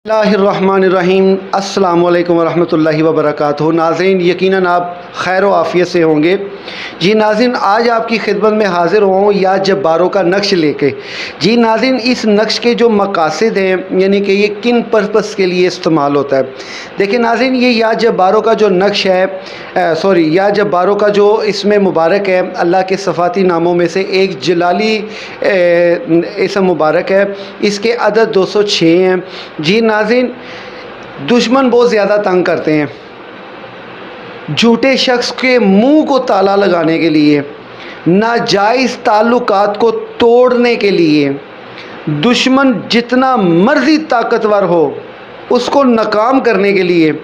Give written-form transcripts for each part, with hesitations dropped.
बिस्मिल्लाहिर्रहमानिर्रहीम। अस्सलामु अलैकुम वरहमतुल्लाहि वबरकातुहू। नाज़रीन, यकीनन आप खैर व आफ़ियत से होंगे। जी नाज़रीन, आज आपकी खिदमत में हाज़िर हुआ हूँ या जब्बारों का नक्श लेके। जी नाज़रीन, इस नक्श के जो मकासद हैं, यानी कि ये किन पर्पस के लिए इस्तेमाल होता है। देखिए नाज़रीन, ये या जब्बारों का जो नक्श है, या जब्बारों का जो इसमें मुबारक है, अल्लाह के सफ़ाती नामों में से एक जलाली इसम मुबारक है। इसके अदद 206 हैं। जी नाज़रीन, दुश्मन बहुत ज़्यादा तंग करते हैं। झूठे शख्स के मुंह को ताला लगाने के लिए, नाजायज़ ताल्लुकात को तोड़ने के लिए, दुश्मन जितना मर्जी ताकतवर हो उसको नाकाम करने के लिए,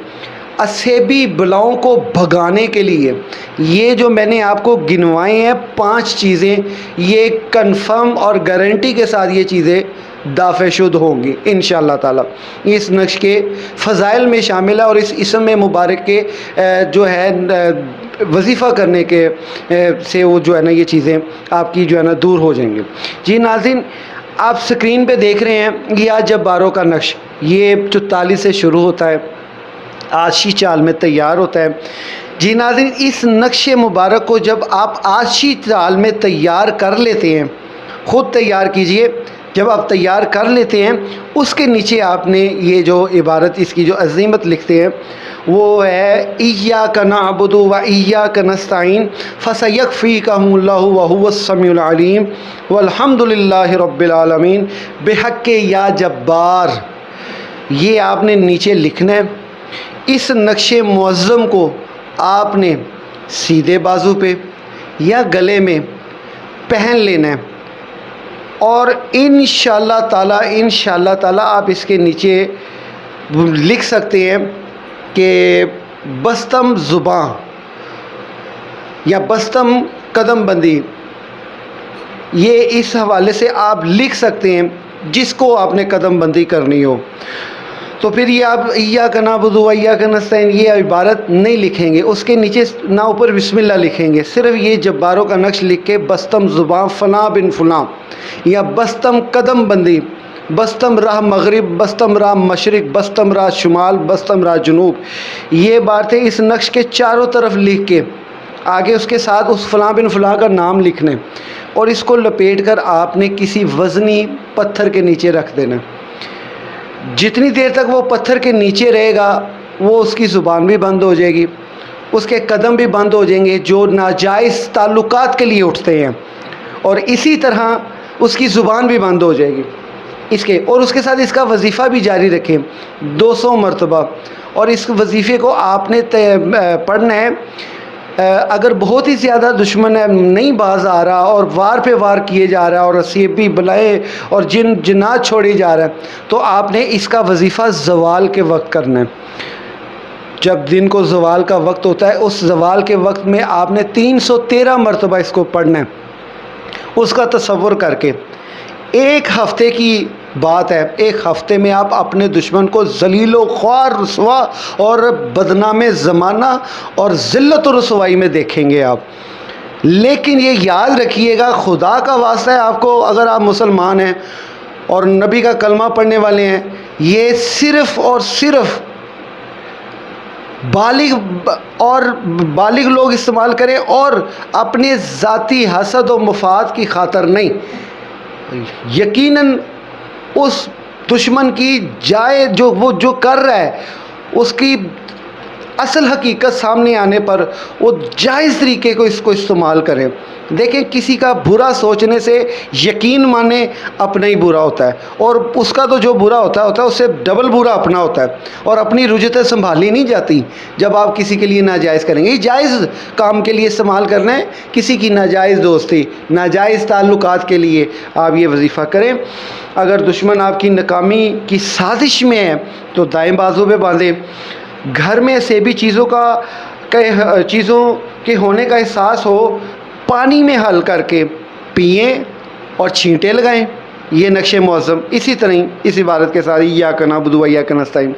असेबी बलाओं को भगाने के लिए, ये जो मैंने आपको गिनवाए हैं 5 चीज़ें, ये कंफर्म और गारंटी के साथ ये चीज़ें दाफ़ेशुद होंगी इंशाअल्लाह ताला। इस नक्श के फ़ज़ाइल में शामिल है और इस इसम में मुबारक के जो है वजीफ़ा करने के से वो जो है ना, ये चीज़ें आपकी जो है ना दूर हो जाएंगी। जी नाज़रीन, आप स्क्रीन पे देख रहे हैं या जब्बारों का नक्श, ये 44 से शुरू होता है, आशी चाल में तैयार होता है। जी नाज़रीन, इस नक्श मुबारक को जब आप आशी चाल में तैयार कर लेते हैं, ख़ुद तैयार कीजिए, जब आप तैयार कर लेते हैं उसके नीचे आपने ये जो इबारत, इसकी जो अज़ीमत लिखते हैं वो है इय्याका नअबुदु व इय्याका नस्तईन फसयकफ़ीकहुमुल्लाहु व हुवस्समीउल अलीम वल्हम्दुलिल्लाहि रब्बिल आलमीन बिहक़्क़ि या जब्बार। ये आपने नीचे लिखना है। इस नक्शे मुअज़्ज़म को आपने सीधे बाजू पे या गले में पहन लेना है और इंशाअल्लाह ताला आप इसके नीचे लिख सकते हैं कि बस्तम ज़ुबां या बस्तम कदम बंदी। ये इस हवाले से आप लिख सकते हैं जिसको आपने कदम बंदी करनी हो। तो फिर ये आप इय्याका नअबुदु व इय्याका नस्तईन ये इबारत नहीं लिखेंगे, उसके नीचे ना ऊपर बिस्मिल्लाह लिखेंगे, सिर्फ ये जब्बारों का नक्श लिख के बस्तम ज़ुबां फ़ना बिन फ़ुलां या बस्तम कदम बंदी, बस्तम राह मगरिब, बस्तम राह मशरिक, बस्तम राह शुमाल, बस्तम राह जुनूब, ये बातें इस नक्श के चारों तरफ लिख के आगे उसके साथ उस फ़लाँ बिन फ़लाँ का नाम लिखने और इसको लपेट कर आपने किसी वज़नी पत्थर के नीचे रख देना। जितनी देर तक वो पत्थर के नीचे रहेगा वो उसकी ज़ुबान भी बंद हो जाएगी, उसके कदम भी बंद हो जाएंगे जो नाजायज़ ताल्लुकात के लिए उठते हैं, और इसी तरह उसकी ज़ुबान भी बंद हो जाएगी इसके। और उसके साथ इसका वजीफ़ा भी जारी रखें 200 मरतबा, और इस वजीफ़े को आपने पढ़ना है। अगर बहुत ही ज़्यादा दुश्मन है, नहीं बाज आ रहा और वार पे वार किए जा रहा है और असीबी बलाएँ और जिन्नात छोड़ी जा रहा है, तो आपने इसका वजीफ़ा ज़वाल के वक्त करना है। जब दिन को ज़वाल का वक्त होता है, उस ज़वाल के वक्त में आपने 313 मरतबा इसको पढ़ना है। उसका तसव्वुर करके एक हफ़्ते की बात है, एक हफ़्ते में आप अपने दुश्मन को ज़लील ख्वार रुसवा और बदनाम ज़माना और ज़िल्लत और रसवाई में देखेंगे आप। लेकिन ये याद रखिएगा, खुदा का वास्ता है आपको, अगर आप मुसलमान हैं और नबी का कलमा पढ़ने वाले हैं, ये सिर्फ़ और सिर्फ़ बालिग लोग इस्तेमाल करें और अपने ज़ाती हसद और मुफाद की खातर नहीं। यकीनन उस दुश्मन की जाए जो वो जो कर रहा है, उसकी असल हकीकत सामने आने पर वो जायज़ तरीके को इसको इस्तेमाल करें। देखें, किसी का बुरा सोचने से यकीन माने अपना ही बुरा होता है, और उसका तो जो बुरा होता है उससे डबल बुरा अपना होता है, और अपनी रुजतें संभाली नहीं जाती जब आप किसी के लिए नाजायज़ करेंगे। ये जायज़ काम के लिए इस्तेमाल करना है, किसी की नाजायज़ दोस्ती, नाजायज़ ताल्लुकात के लिए आप ये वजीफ़ा करें। अगर दुश्मन आपकी नाकामी की साजिश में है तो दाएँ बाजू पे बांधें। घर में से भी चीज़ों के होने का एहसास हो, पानी में हल करके पिएं और छींटे लगाएं। ये नक्शे मुअज़्ज़म इसी तरह इस इबारत के साथ इय्याका नअबुदु व इय्याका नस्तईन।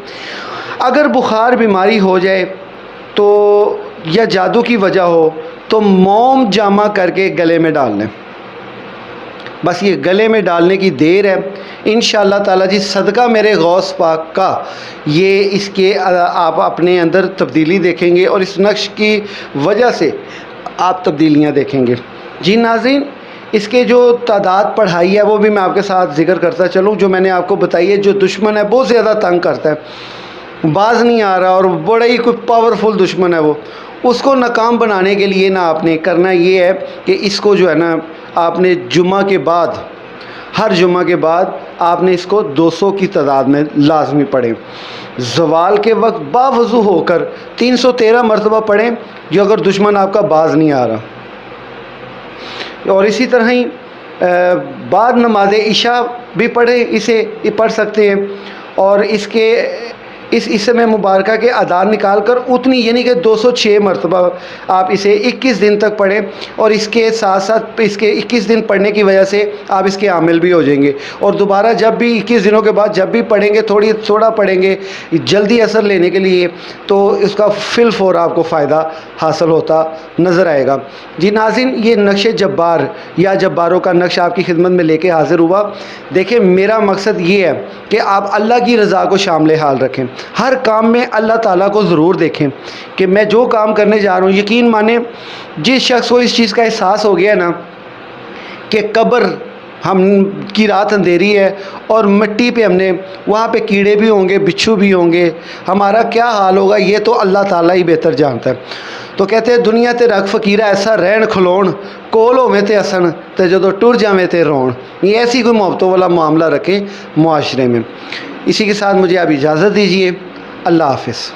अगर बुखार बीमारी हो जाए तो या जादू की वजह हो तो मोम जामा करके गले में डाल लें। بس یہ گلے میں ڈالنے کی دیر ہے انشاءاللہ تعالیٰ جی، صدقہ میرے غوث پاک کا یہ اس کے آپ اپنے اندر تبدیلی دیکھیں گے اور اس نقش کی وجہ سے آپ تبدیلیاں دیکھیں گے۔ جی ناظرین، اس کے جو تعداد پڑھائی ہے وہ بھی میں آپ کے ساتھ ذکر کرتا چلوں، جو میں نے آپ کو بتائی ہے۔ جو دشمن ہے بہت زیادہ تنگ کرتا ہے، باز نہیں آ رہا اور بڑا ہی کوئی پاورفل دشمن ہے وہ، اس کو ناکام بنانے کے لیے نا آپ نے کرنا یہ ہے کہ اس کو جو ہے نا آپ نے جمعہ کے بعد، ہر جمعہ کے بعد آپ نے اس کو 200 کی تعداد میں لازمی پڑھیں۔ زوال کے وقت باوضو ہو کر 313 مرتبہ پڑھیں، جو اگر دشمن آپ کا باز نہیں آ رہا۔ اور اسی طرح ہی بعد نماز عشاء بھی پڑھیں، اسے پڑھ سکتے ہیں، اور اس کے اس میں مبارکہ کے اعداد نکال کر اتنی یعنی کہ 206 مرتبہ آپ اسے 21 دن تک پڑھیں، اور اس کے ساتھ ساتھ اس کے 21 دن پڑھنے کی وجہ سے آپ اس کے عامل بھی ہو جائیں گے، اور دوبارہ جب بھی 21 دنوں کے بعد جب بھی پڑھیں گے تھوڑا پڑھیں گے جلدی اثر لینے کے لیے، تو اس کا فی الفور آپ کو فائدہ حاصل ہوتا نظر آئے گا۔ جی ناظرین، یہ نقش جبار یا جباروں کا نقش آپ کی خدمت میں لے کے حاضر ہوا۔ دیکھیں، میرا مقصد یہ ہے کہ آپ اللہ کی رضا کو شامل حال رکھیں، ہر کام میں اللہ تعالیٰ کو ضرور دیکھیں کہ میں جو کام کرنے جا رہا ہوں، یقین مانیں جس شخص کو اس چیز کا احساس ہو گیا نا کہ قبر ہم کی رات اندھیری ہے اور مٹی پہ ہم نے وہاں پہ کیڑے بھی ہوں گے، بچھو بھی ہوں گے، ہمارا کیا حال ہوگا یہ تو اللہ تعالیٰ ہی بہتر جانتا ہے۔ تو کہتے ہیں دنیا تے رکھ فقیرہ ایسا رہن کھلون، کول ہوویں تے ہسن تے جدوں ٹر جاویں تے رون۔ یہ ایسی کوئی محبتوں والا معاملہ رکھیں معاشرے میں۔ اسی کے ساتھ مجھے آپ اجازت دیجیے، اللہ حافظ۔